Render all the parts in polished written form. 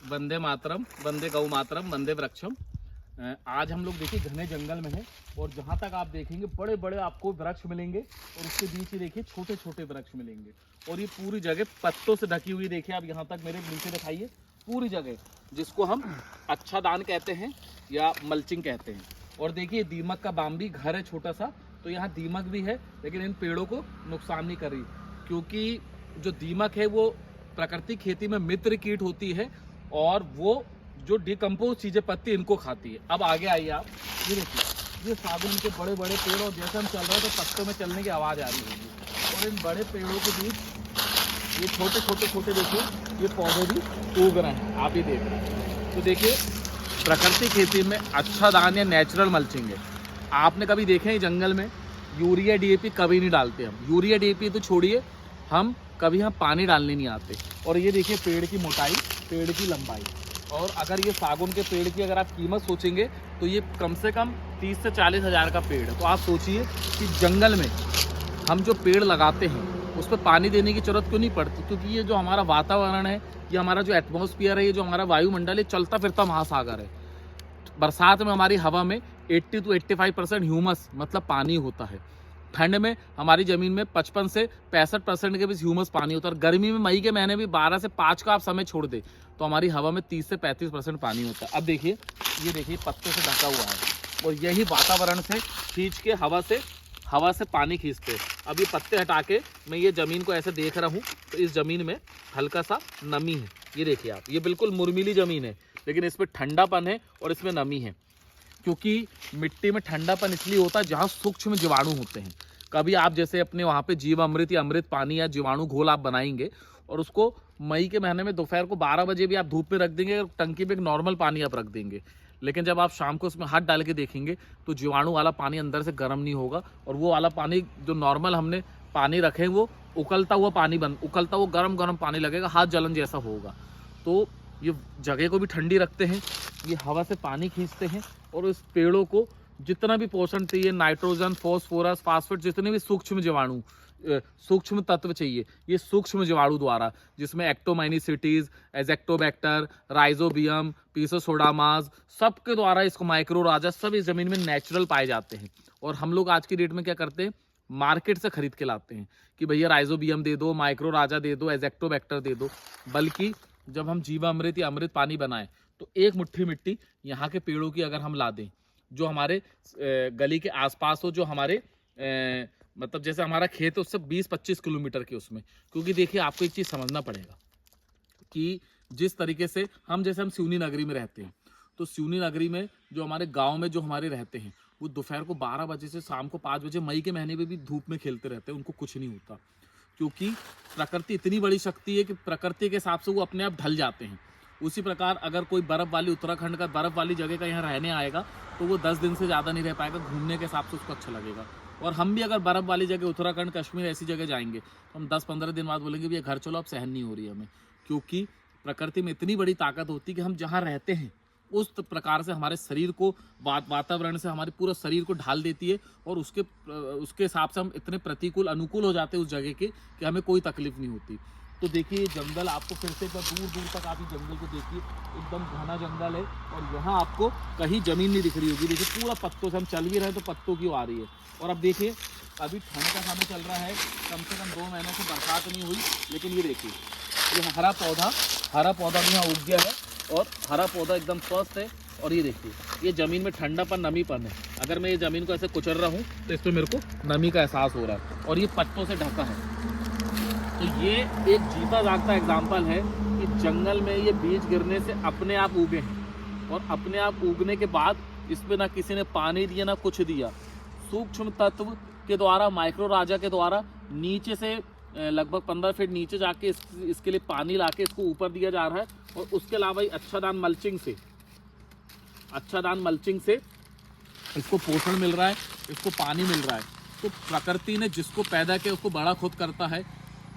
वंदे मातरम, वंदे गौ मातरम, वंदे वृक्षम। आज हम लोग देखिए घने जंगल में हैं और जहाँ तक आप देखेंगे बड़े बड़े आपको वृक्ष मिलेंगे और उसके बीच ही देखिए छोटे छोटे वृक्ष मिलेंगे और ये पूरी जगह पत्तों से ढकी हुई। देखिए आप यहाँ तक मेरे नीचे दिखाइए, पूरी जगह, जिसको हम अच्छादान कहते हैं या मल्चिंग कहते हैं। और देखिए दीमक का बाम भी घर है छोटा सा, तो यहाँ दीमक भी है लेकिन इन पेड़ों को नुकसान नहीं कर रही, क्योंकि जो दीमक है वो प्राकृतिक खेती में मित्र कीट होती है और वो जो डिकम्पोज चीजें पत्ती इनको खाती है। अब आगे आइए आप, ये देखिए ये सागौन के बड़े बड़े पेड़ और जैसे हम चल रहे हैं तो पत्तों में चलने की आवाज़ आ रही होगी और इन बड़े पेड़ों के बीच ये छोटे छोटे छोटे देखिए ये पौधे भी उग रहे हैं, आप ही देख रहे हैं। तो देखिए प्रकृति खेती में अच्छा दान या नेचुरल मल्चिंग है। आपने कभी देखे हैं जंगल में यूरिया डीएपी कभी नहीं डालते हम, यूरिया डीएपी तो छोड़िए, हम कभी हम पानी डालने नहीं आते। और ये देखिए पेड़ की मोटाई, पेड़ की लंबाई, और अगर ये सागौन के पेड़ की अगर आप कीमत सोचेंगे तो ये कम से कम 30 से 40 हज़ार का पेड़ है। तो आप सोचिए कि जंगल में हम जो पेड़ लगाते हैं उस पर पानी देने की जरूरत क्यों नहीं पड़ती, क्योंकि ये जो हमारा वातावरण है, ये हमारा जो एटमॉस्फेयर है, ये जो हमारा वायुमंडल है, चलता फिरता महासागर है। बरसात में हमारी हवा में 80 to 85% ह्यूमस मतलब पानी होता है। ठंड में हमारी ज़मीन में 55 से 65% के बीच ह्यूमस पानी होता है। और गर्मी में मई के महीने में 12 से 5 का आप समय छोड़ दे तो हमारी हवा में 30 से 35% पानी होता है। अब देखिए ये देखिए पत्तों से ढका हुआ है और यही वातावरण से खींच के हवा से पानी खींचते हैं। अब ये पत्ते हटा के मैं ये ज़मीन को ऐसे देख रहा हूँ तो इस ज़मीन में हल्का सा नमी है। ये देखिए आप, ये बिल्कुल मुरमिली ज़मीन है लेकिन इसमें ठंडापन है और इसमें नमी है, क्योंकि मिट्टी में ठंडापन इसलिए होता है जहाँ सूक्ष्म जीवाणु होते हैं। कभी आप जैसे अपने वहाँ पे जीवामृत या अमृत पानी या जीवाणु घोल आप बनाएंगे और उसको मई के महीने में दोपहर को 12 बजे भी आप धूप में रख देंगे और टंकी में एक नॉर्मल पानी आप रख देंगे, लेकिन जब आप शाम को उसमें हाथ डाल के देखेंगे तो जीवाणु वाला पानी अंदर से गर्म नहीं होगा और वो वाला पानी जो नॉर्मल हमने पानी रखे वो उकलता हुआ गर्म गर्म पानी लगेगा, हाथ जलन जैसा होगा। तो ये जगह को भी ठंडी रखते हैं, ये हवा से पानी खींचते हैं और इस पेड़ों को जितना भी पोषण चाहिए, नाइट्रोजन, फॉस्फोरस, फास्फेट, जितने भी सूक्ष्म जीवाणु, सूक्ष्म तत्व चाहिए, ये सूक्ष्म जीवाणु द्वारा, जिसमें एक्टोमाइनिसिटीज, एजेक्टोबैक्टर, राइजोबियम, पीसोसोडामास, सबके द्वारा इसको माइक्रो राजा सब इस जमीन में नेचुरल पाए जाते हैं। और हम लोग आज की डेट में क्या करते हैं, मार्केट से खरीद के लाते हैं कि भैया राइजोबियम दे दो, माइक्रो राजा दे दो, एजेक्टोबैक्टर दे दो। बल्कि जब हम जीवामृत या अमृत पानी बनाएं तो एक मुट्ठी मिट्टी यहाँ के पेड़ों की अगर हम ला दें, जो हमारे गली के आसपास हो, जो हमारे मतलब जैसे हमारा खेत है उससे 20-25 किलोमीटर के उसमें, क्योंकि देखिए आपको एक चीज़ समझना पड़ेगा कि जिस तरीके से हम सिवनी नगरी में रहते हैं, तो सिवनी नगरी में जो हमारे गांव में जो हमारे रहते हैं वो दोपहर को 12 बजे से शाम को 5 बजे मई के महीने में भी धूप में खेलते रहते हैं, उनको कुछ नहीं होता, क्योंकि प्रकृति इतनी बड़ी शक्ति है कि प्रकृति के हिसाब से वो अपने आप ढल जाते हैं। उसी प्रकार अगर कोई बर्फ़ वाली उत्तराखंड का बर्फ़ वाली जगह का यहाँ रहने आएगा तो वो 10 दिन से ज़्यादा नहीं रह पाएगा, घूमने के हिसाब से उसको अच्छा लगेगा। और हम भी अगर बर्फ़ वाली जगह उत्तराखंड, कश्मीर ऐसी जगह जाएंगे तो हम 10-15 दिन बाद बोलेंगे भैया घर चलो, अब सहन नहीं हो रही हमें, क्योंकि प्रकृति में इतनी बड़ी ताकत होती है कि हम जहाँ रहते हैं उस प्रकार से हमारे शरीर को, वातावरण से हमारे पूरा शरीर को ढाल देती है और उसके हिसाब से हम इतने प्रतिकूल अनुकूल हो जाते हैं उस जगह के कि हमें कोई तकलीफ नहीं होती। तो देखिए जंगल आपको फिर से दूर दूर तक आप इस जंगल को देखिए, एकदम घना जंगल है और यहाँ आपको कहीं ज़मीन नहीं दिख रही होगी। देखिए पूरा पत्तों से, हम चल भी रहे हैं तो पत्तों की आ रही है। और अब देखिए अभी ठंड का समय चल रहा है, कम से कम 2 महीनों से बरसात नहीं हुई, लेकिन ये देखिए ये हरा पौधा भी यहाँ उग गया है और हरा पौधा एकदम स्वस्थ है। और ये देखिए ये ज़मीन में ठंडापन, नमीपन है। अगर मैं ये ज़मीन को ऐसे कुचल रहा हूँ तो इस पर मेरे को नमी का एहसास हो रहा है और ये पत्तों से ढका है। तो ये एक जीता जागता एग्जाम्पल है कि जंगल में ये बीज गिरने से अपने आप उगे हैं और अपने आप उगने के बाद इस पर ना किसी ने पानी दिया ना कुछ दिया, सूक्ष्म तत्व के द्वारा, माइक्रो राजा के द्वारा नीचे से लगभग 15 फीट नीचे जाके इसके लिए पानी लाके इसको ऊपर दिया जा रहा है। और उसके अलावा अच्छादान मल्चिंग से इसको पोषण मिल रहा है, इसको पानी मिल रहा है। तो प्रकृति ने जिसको पैदा किया उसको बड़ा खुद करता है।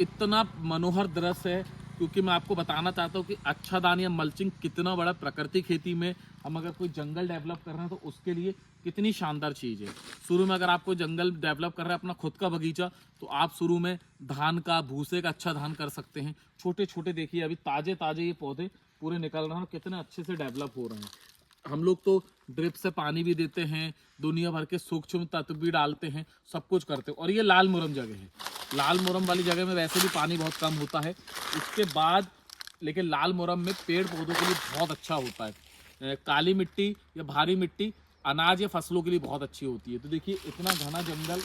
इतना मनोहर दृश्य है क्योंकि मैं आपको बताना चाहता हूँ कि अच्छा दान या मल्चिंग कितना बड़ा प्रकृति खेती में हम अगर कोई जंगल डेवलप कर रहे हैं तो उसके लिए कितनी शानदार चीज़ है। शुरू में अगर आप कोई जंगल डेवलप कर रहे हैं अपना खुद का बगीचा, तो आप शुरू में धान का भूसे का अच्छा धान कर सकते हैं। छोटे छोटे देखिए अभी ताजे ताजे ये पौधे पूरे निकल रहे हैं, कितने अच्छे से डेवलप हो रहे हैं। हम लोग तो ड्रिप से पानी भी देते हैं, दुनिया भर के सूक्ष्म तत्व भी डालते हैं, सब कुछ करते हैं। और ये लाल मुरम जगह है, लाल मुरम वाली जगह में वैसे भी पानी बहुत कम होता है। इसके बाद लेकिन लाल मुरम में पेड़ पौधों के लिए बहुत अच्छा होता है। काली मिट्टी या भारी मिट्टी अनाज या फसलों के लिए बहुत अच्छी होती है। तो देखिए इतना घना जंगल,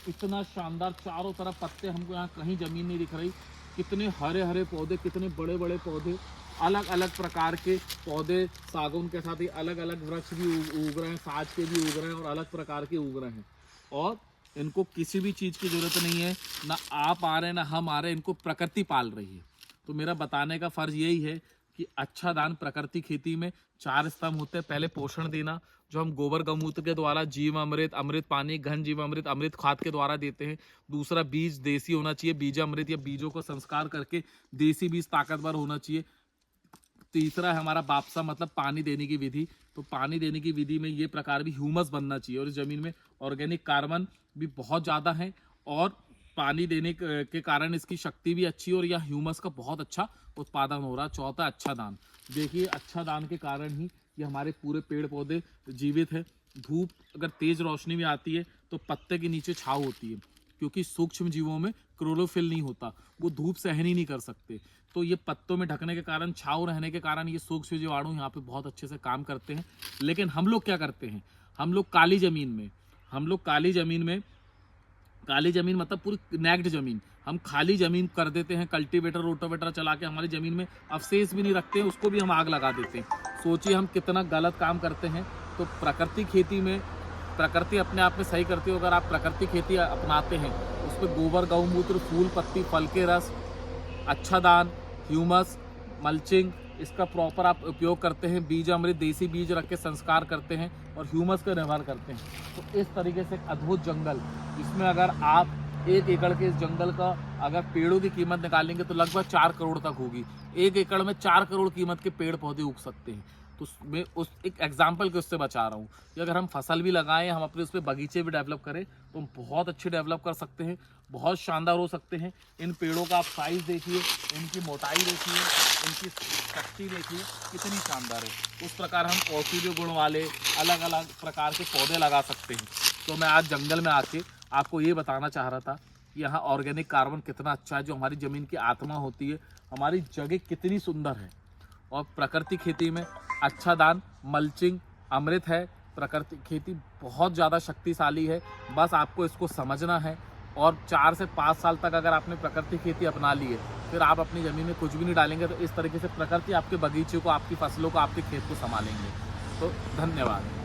इतना शानदार, चारों तरफ पत्ते, हमको यहाँ कहीं ज़मीन नहीं दिख रही। कितने हरे हरे पौधे, कितने बड़े बड़े पौधे, अलग अलग प्रकार के पौधे, सागौन के साथ ही अलग अलग वृक्ष भी उग रहे हैं, साज के भी उग रहे हैं और अलग प्रकार के उग रहे हैं। और इनको किसी भी चीज़ की ज़रूरत नहीं है, ना आप आ रहे हैं ना हम आ रहे हैं, इनको प्रकृति पाल रही है। तो मेरा बताने का फ़र्ज़ यही है कि अच्छा दान प्रकृति खेती में 4 स्तंभ होते हैं। पहले पोषण देना, जो हम गोबर गौमूत्र के द्वारा जीव अमृत, अमृत पानी, घन जीव अमृत, अमृत खाद के द्वारा देते हैं। दूसरा बीज देसी होना चाहिए, बीज अमृत या बीजों को संस्कार करके देसी बीज ताकतवर होना चाहिए। तीसरा है हमारा बापसा, मतलब पानी देने की विधि। तो पानी देने की विधि में ये प्रकार भी ह्यूमस बनना चाहिए, और इस जमीन में ऑर्गेनिक कार्बन भी बहुत ज़्यादा है और पानी देने के कारण इसकी शक्ति भी अच्छी, और यह ह्यूमस का बहुत अच्छा उत्पादन हो रहा है। चौथा अच्छा दान, देखिए अच्छा दान के कारण ही ये हमारे पूरे पेड़ पौधे जीवित है। धूप अगर तेज रोशनी में आती है तो पत्ते के नीचे छाव होती है, क्योंकि सूक्ष्म जीवों में क्लोरोफिल नहीं होता, वो धूप सहन ही नहीं कर सकते। तो ये पत्तों में ढकने के कारण, छाव रहने के कारण ये सूक्ष्म जीवाणु यहाँ पे बहुत अच्छे से काम करते हैं। लेकिन हम लोग क्या करते हैं, हम लोग काली ज़मीन मतलब पूरी नेक्ड ज़मीन, हम खाली ज़मीन कर देते हैं। कल्टीवेटर रोटावेटर चला के हमारी ज़मीन में अवशेष भी नहीं रखते हैं, उसको भी हम आग लगा देते हैं। सोचिए हम कितना गलत काम करते हैं। तो प्रकृति खेती में प्रकृति अपने आप में सही करती है। अगर आप प्रकृति खेती अपनाते हैं, उस पर गोबर गौमूत्र, फूल पत्ती, फल के रस, अच्छा दान, ह्यूमस, मल्चिंग, इसका प्रॉपर आप उपयोग करते हैं, बीज अमृत देसी बीज रख के संस्कार करते हैं और ह्यूमस का निर्भर करते हैं, तो इस तरीके से एक अद्भुत जंगल, इसमें अगर आप 1 एकड़ के इस जंगल का अगर पेड़ों की कीमत निकालेंगे तो लगभग 4 करोड़ तक होगी। 1 एकड़ में 4 करोड़ कीमत के पेड़ पौधे उग सकते हैं। तो मैं उस एक एग्जाम्पल के उससे बचा रहा हूँ कि अगर हम फसल भी लगाएं, हम अपने उस पर बगीचे भी डेवलप करें, तो हम बहुत अच्छे डेवलप कर सकते हैं, बहुत शानदार हो सकते हैं। इन पेड़ों का आप साइज़ देखिए, इनकी मोटाई देखिए, इनकी शक्ति देखिए कितनी शानदार है। उस प्रकार हम औषधीय गुण वाले अलग अलग प्रकार के पौधे लगा सकते हैं। तो मैं आज जंगल में आके आपको ये बताना चाह रहा था कि यहाँ ऑर्गेनिक कार्बन कितना अच्छा है, जो हमारी ज़मीन की आत्मा होती है, हमारी जगह कितनी सुंदर है। और प्रकृति खेती में अच्छा दान, मल्चिंग, अमृत है। प्रकृति खेती बहुत ज़्यादा शक्तिशाली है, बस आपको इसको समझना है। और 4 से 5 साल तक अगर आपने प्रकृति खेती अपना ली है, फिर आप अपनी ज़मीन में कुछ भी नहीं डालेंगे, तो इस तरीके से प्रकृति आपके बगीचे को, आपकी फसलों को, आपके खेत को संभालेंगे। तो धन्यवाद।